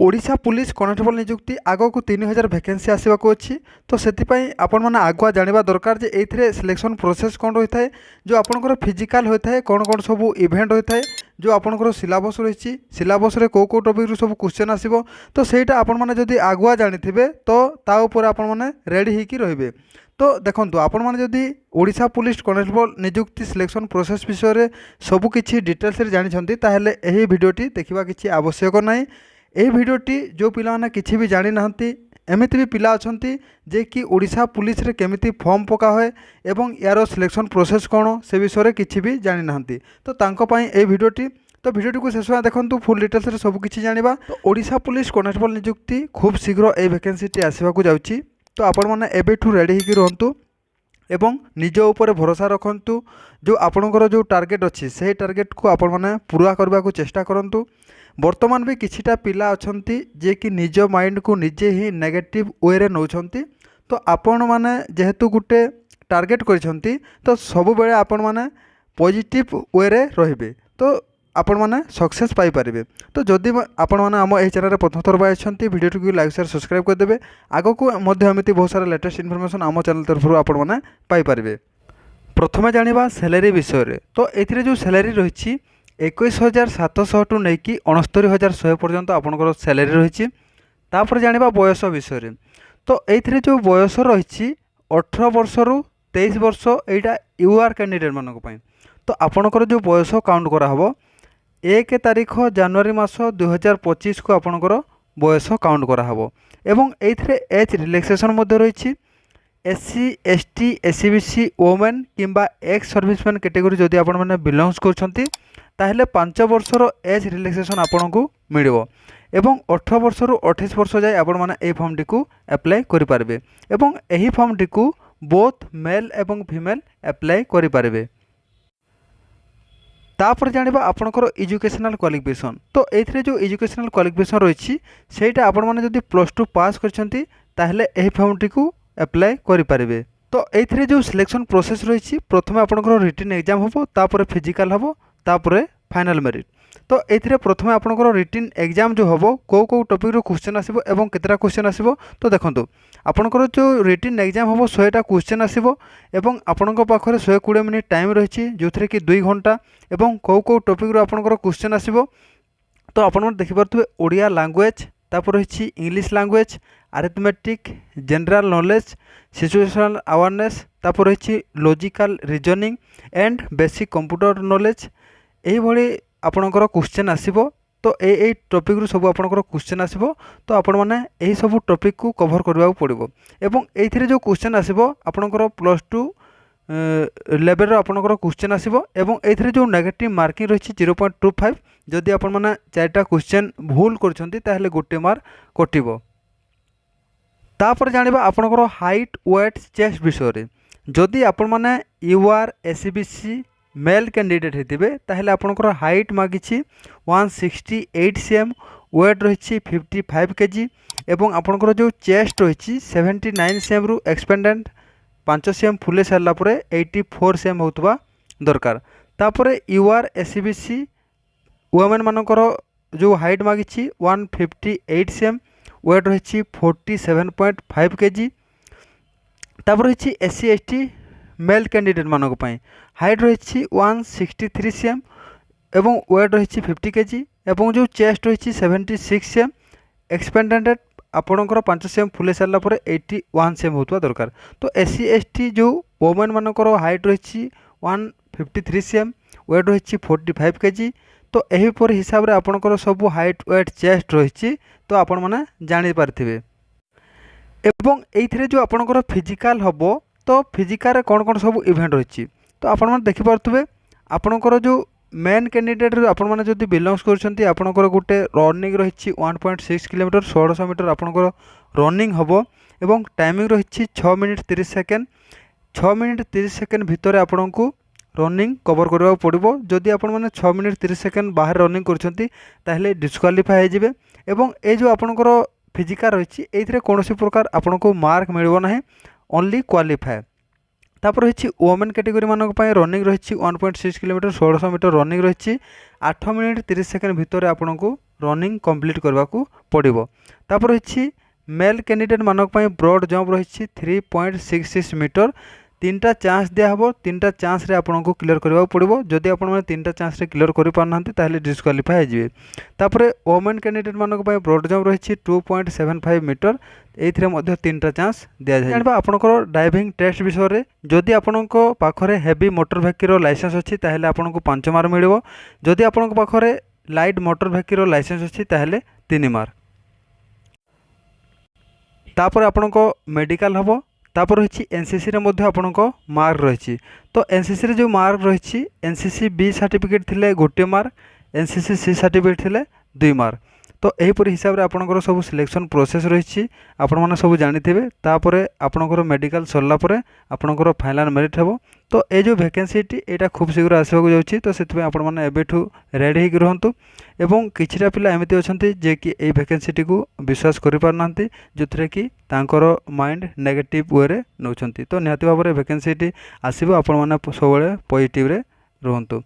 Odisha police constable नियुक्ति आगक 3000 vacancy आसवाक अच्छी तो से आपण मैंने आगुआ जानवा दरकार जे ये सिलेक्शन प्रोसेस कौन रही है जो आपंकर फिजिकाल होता है कौन कौन सब इवेंट होता है जो आपंकर सिलेबस रही सिलेबस कौ कौ टॉपिक सब क्वेश्चन आसो तो सहीटा आपण मैंने जदि आगुआ जानी तो ताऊपर आपण मैंने रेडी होकर रे तो देखो आपण मैंने जदि ओडिशा पुलिस कनेस्टेबल नियुक्ति सिलेक्शन प्रोसेस विषय सबकि डिटेल्स जानते ताहले यही भिडियोटी देखा किसी आवश्यक ना यही भिडियोटी जो पिलाने किसी भी जानी ना एमती भी पिला अच्छा जे कि ओडिशा पुलिस रे केमिति फॉर्म पका हुए एवं यार सिलेक्शन प्रोसेस कौन से विषय किसी भी जानी ना तो तांको पाई ए भिडियोटी तो भिडियोटी को शेष देखो फुल डिटेल्स रे सबकि जाना तो ओडिशा पुलिस कनेस्टेबल नियुक्ति खूब शीघ्र ये वैकेंसीटी आसवाक जाऊँगी तो आपण मैंने एबेठू रेडी होकर रुहतु एवं निज उपर भरोसा रखु जो आपणकर जो टार्गेट अच्छी से टार्गेट को आपण मैंने पूरा करने को चेष्टा करूँ वर्तमान भी किछिटा पिला अछंती जे कि निज माइंड को निजे ही नेगेटिव वे रे नौछंती तो आपण माने जेहेतु गुटे टार्गेट करिसंती तो सब बेले आपण माने पॉजिटिव वे रे रहिबे तो आपण माने सक्सेस पाई परिबे तो जदि आपण माने हम एही चैनल रे प्रथम थर बाय अछंती वीडियो को लाइक शेयर सब्सक्राइब कर देबे आगो को मध्य एमिति बहुत सारा लेटेस्ट इन्फॉर्मेशन हम चैनल तरफ आपण माने पाई परिबे। प्रथमे जानिबा सैलरी विषय रे तो एथिरे जो सैलरी रहिछि 21,700 टू नहीं 69,100 पर्यंत आपंकर सैलरी रही तापर जानिबा बयस विषय रे तो ये जो बयस रही 18 वर्ष रु 23 वर्ष यहाँ यूआर कैंडिडेट मानक पई तो आपंकर जो बयस काउंट कराहब 1 तारीख जनवरी मास 2025 को आपंकर बयस काउंट कराहब एवं ये एज रिलैक्सेशन रही एससी एसटी एससीबीसी वोमेन किंबा एक्स सर्विसमैन कैटेगरी जदि आपण मैंने बिलंग्स करछंती ताहले 5 वर्षर एज रिलैक्सेशन आपन को मिलिबो एवं 18 वर्ष रु 28 वर्ष जाए आपण माने ए फॉर्म टी को अप्लाई करि पारबे एवं एही फॉर्म टी को बोथ मेल एवं फीमेल अप्लाई करि पारबे। तापर जानिबा आपनकर एजुकेशनल क्वालिफिकेशन तो एथिरे जो एजुकेशनल क्वालिफिकेशन रही सेटा आपण माने जदि +2 पास करछंती ताहले एही फॉर्म टी को अप्लाई करि पारबे। तो एथिरे जो सिलेक्शन प्रोसेस रही प्रथमे आपनकर रिटन एग्जाम होबो तापर फिजिकल होबो तापर फाइनल मेरिट तो ये प्रथम आपंकर रिटन एग्जाम जो हम कौ कौ टॉपिक क्वेश्चन आसो एवं केतटा क्वेश्चन आसो तो देखो आपंकर जो रिटन एग्जाम हम 100टा क्वेश्चन आसो एवं आपण पाखे 120 मिनिट टाइम रही जो थी कि 2 घंटा एवं कौ कौ टॉपिक आपंकर क्वेश्चन आसो तो आप देखिपे ओडिया लैंग्वेज तापर रही English language arithmetic general knowledge situational awareness तापर रही logical reasoning and basic computer knowledge यही आपणकर क्वेश्चन आसो तो ये टॉपिक रू सब आपणकर क्वेश्चन आसो तो आपण मैंने यही सब टॉपिक को कवर करने पड़ो एवं ये जो क्वेश्चन आसो आपणकर +2 लेवल आपणकर क्वेश्चन आसो एवं ये जो नेगेटिव मार्किंग रही 0.25 जदि आपण मैंने 4टा क्वेश्चन भूल कर गोटे मार्क कटिबो। तापर जानिबा आपणकर हाइट वेट चेस्ट विषय जदि आपण मैंने यूआर एससीबीसी मेल कैंडिडेट होते ताहले आपणकर हाइट मागिछि 168 cm वेट रही 55 kg एवं आपणकर जो चेस्ट रही 79 cm रु एक्सपेंडेंट 5 cm फुले सारा 84 cm होतबा दरकार। तापर यूआर एससीबीसी वुमेन मानकर जो हाइट मागिछि 158 cm वेट रही 47.5 kg तापर रही एससी एसटी मेल कैंडिडेट मानक पई हाइट रही 163 cm एवं वेट रही 50 kg एवं जो चेस्ट रही 76 cm एक्सपेंडेंटेड आपणकर 5 cm फुले सारा 81 cm होता दरकार। तो एससी एसटी जो वोमेन मानकर हाइट रही 153 cm वेट रही 45 kg तो यहीपर हिसाब से आपणकर सब हाइट वेट चेस्ट रही तो आपण मैंने जानी पार्थिबे एवं ये जो आपणकर फिजिकाल हम तो फिजिकाल कौन कौन सब इवेंट रही तो आपण मैंने देखिपे आपणकर जो मेन कैंडिडेट आपण मैंने जब बिलंग्स करपणकर गोटे रनिंग रही 1.6 किलोमीटर 1600 मीटर आपणकर रनिंग हम एवं टाइमिंग रही 6 मिनिट 30 सेकेंड 6 मिनिट 30 सेकेंड भितर आपण को रनिंग कवर करने पड़ो जदि आपण मैंने 6 मिनिट 30 सेकेंड बाहर रनिंग कर डिस्क्वालीफाई हो एवं ये जो आपणकर फिजिकाल रही ये कौन प्रकार आपन को मार्क मिलना ना ओनली क्वालिफाए। तापर रही वोमेन कैटेगरी मानक रनिंग रही 1.6 किलोमीटर 1600 मीटर रनिंग रही 8 मिनिट 30 सेकेंड भितर आपन को ରନିଂ କମ୍ପ୍ଲିଟ୍ କରିବାକୁ ପଡ଼ିବ। ତାପରେ ରହିଛି ମେଲ୍ କ୍ୟାଣ୍ଡିଡେଟ୍ ମାନଙ୍କ ପାଇଁ ବ୍ରଡ୍ ଜମ୍ପ ରହିଛି 3.66 ମିଟର। ତିନିଟା ଚାନ୍ସ ଦିଆହେବ, ତିନିଟା ଚାନ୍ସରେ ଆପଣଙ୍କୁ କ୍ଲିୟର କରିବାକୁ ପଡ଼ିବ। ଯଦି ଆପଣମାନେ ତିନିଟା ଚାନ୍ସରେ କ୍ଲିୟର କରିପାରୁନାହାନ୍ତି ତାହେଲେ ଡିସ୍କ୍ୱାଲିଫାଏ ହେଇଯିବେ। ତାପରେ ଓମେନ୍ କ୍ୟାଣ୍ଡିଡେଟ୍ ମାନଙ୍କ ପାଇଁ ବ୍ରଡ୍ ଜମ୍ପ ରହିଛି 2.75 ମିଟର। ଏଇଥିରେ ମଧ୍ୟ ତିନିଟା ଚାନ୍ସ ଦିଆଯାଏ। ଜାଣିବା ଆପଣଙ୍କର ଡ୍ରାଇଭିଂ ଟେଷ୍ଟ ବିଷୟରେ। ଯଦି ଆପଣଙ୍କ ପାଖରେ ହେଭି ମୋଟର ଭେହିକିଲ୍ର ଲାଇସେନ୍ସ ଅଛି ତାହେଲେ ଆପଣଙ୍କୁ 5 ମାର୍କ ମିଳିବ। ଯଦି ଆପଣଙ୍କ ପାଖରେ ଲାଇଟ୍ ମୋଟର ଭେହିକିଲ୍ର ଲାଇସେନ୍ସ ଅଛି ତାହେଲେ 3 ମାର୍କ। ତାପରେ ଆପଣଙ୍କ ମେଡ଼ିକାଲ ହେବ। ତାପରେ ରହିଛି ଏନସିସିରେ ମଧ୍ୟ ଆପଣଙ୍କ ମାର୍କ ରହିଛି। ତ ଏନସିସିରେ ଯେଉଁ ମାର୍କ ରହିଛି, ଏନସିସି ବି ସାର୍ଟିଫିକେଟ୍ ଥିଲେ 1 ମାର୍କ, ଏନସିସି ସି ସାର୍ଟିଫିକେଟ୍ ଥିଲେ 2 ମାର୍କ। ତ ଏହିପରି ହିସାବରେ ଆପଣଙ୍କର ସବୁ ସିଲେକ୍ସନ୍ ପ୍ରୋସେସ୍ ରହିଛି, ଆପଣମାନେ ସବୁ ଜାଣିଥିବେ। ତାପରେ ଆପଣଙ୍କର ମେଡ଼ିକାଲ ସରିଲା ପରେ ଆପଣଙ୍କର ଫାଇନାଲ୍ ମେରିଟ୍ ହେବ। ତ ଏ ଯେଉଁ ଭ୍ୟାକେନ୍ସିଟି ଏଇଟା ଖୁବ୍ ଶୀଘ୍ର ଆସିବାକୁ ଯାଉଛି। ତ ସେଥିପାଇଁ ଆପଣମାନେ ଏବେଠୁ ରେଡ଼ି ହେଇକି ରୁହନ୍ତୁ। ଏବଂ କିଛିଟା ପିଲା ଏମିତି ଅଛନ୍ତି ଯିଏକି ଏଇ ଭ୍ୟାକେନ୍ସିଟିକୁ ବିଶ୍ୱାସ କରିପାରୁନାହାନ୍ତି, ଯେଉଁଥିରେ କି ତାଙ୍କର ମାଇଣ୍ଡ ନେଗେଟିଭ୍ ୱେରେ ନେଉଛନ୍ତି। ତ ନିହାତି ଭାବରେ ଭ୍ୟାକେନ୍ସିଟି ଆସିବ, ଆପଣମାନେ ସବୁବେଳେ ପଜିଟିଭରେ ରୁହନ୍ତୁ।